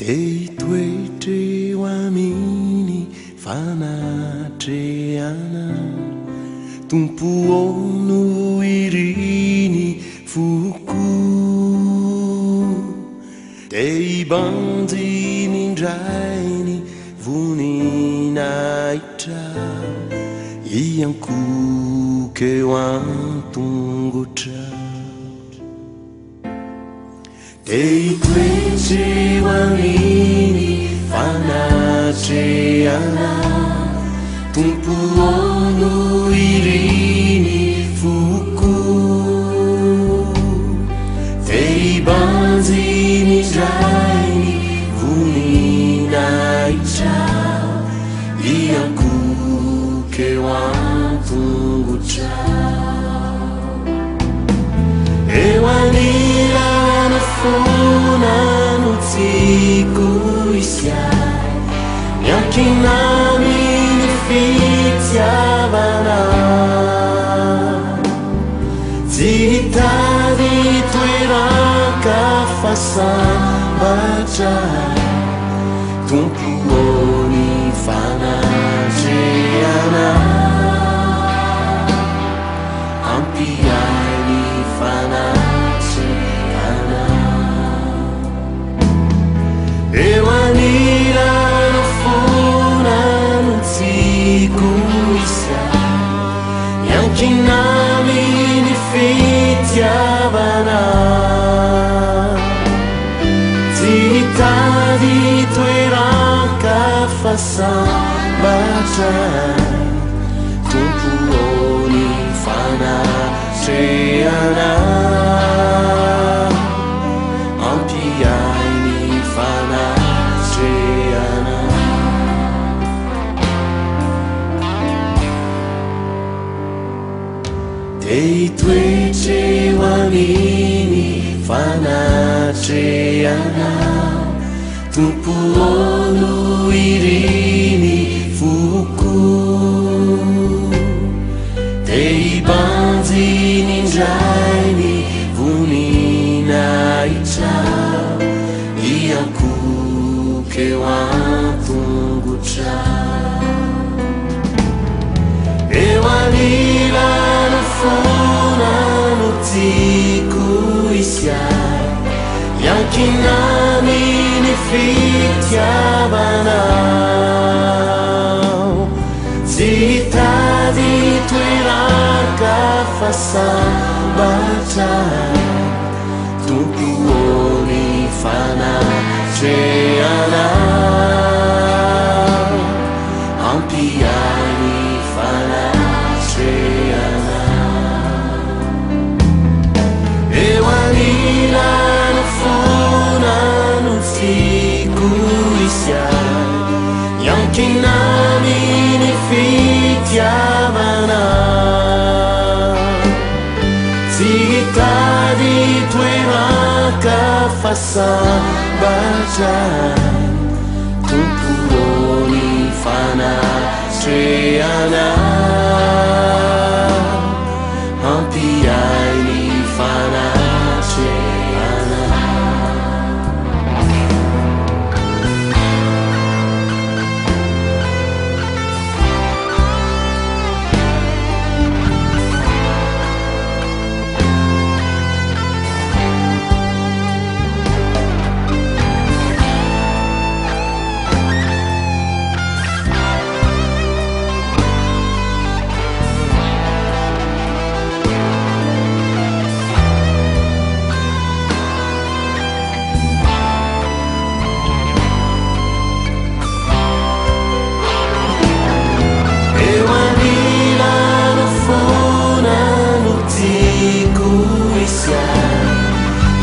Dei toetre ho aminy fanatreana tompoano iriny foko dei banjiny indrainy voninahitra iankoka eo an-tongotra dei toetre ho aminy fanatreana tompoano iriny foko dei banjiny indrainy voninahitra iankoka eo an-tongotra eo anirana fona no tiako isiay miankinany ny fitiavana tsy hitady toeran-kafasambatra tompoany fanatreana ampiay ny fanatreana eo anirana fona no tiako isiay miankinany ny fitiavana tsy hitady toeran-kafasambatra tompoany fanatreana ampiay ny fanatreana dei toetre ho aminy fanatreana tompoano iriny foko dei banjiny indrainy voninahitra iankoka eo an-tongotra eo anirana fona no tiako isiay iankinany ny fitiavana tsy hitady toeran-kafasambatra tompoany fanatreana ampiay ny fanatreana eo anirana fona no tiako isiay iankinany ny fitiavana tsy hitady toeran-kafasambatra tompoany fanatreana ampiay ny fanatreana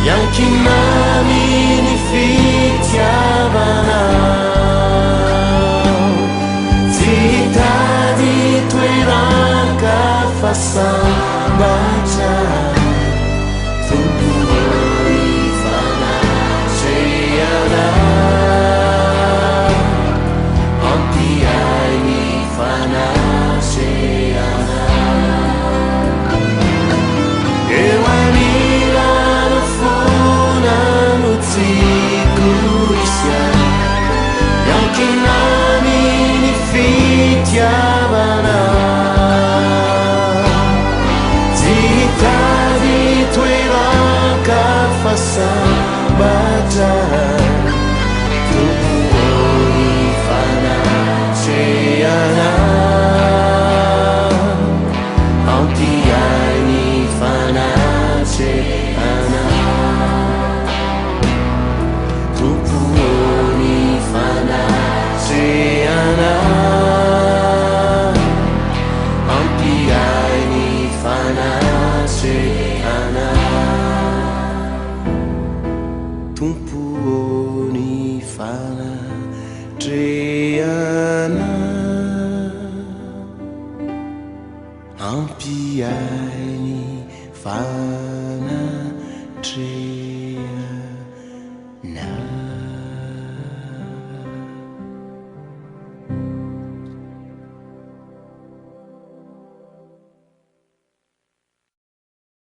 iankinany ny fitiavana tsy hitady toeran-kafasambatra tompoany fanatreana ampiay ny fanatreana eo anirana fona no tiako isiay nami ni fitiavana Zitadi tuera kafasan bacaan Tupuoni fana ceana Autiani fana ceana Tupuoni fana ceana Autiani fana ceana Tupuoni fana ceana Ampiaini fana tre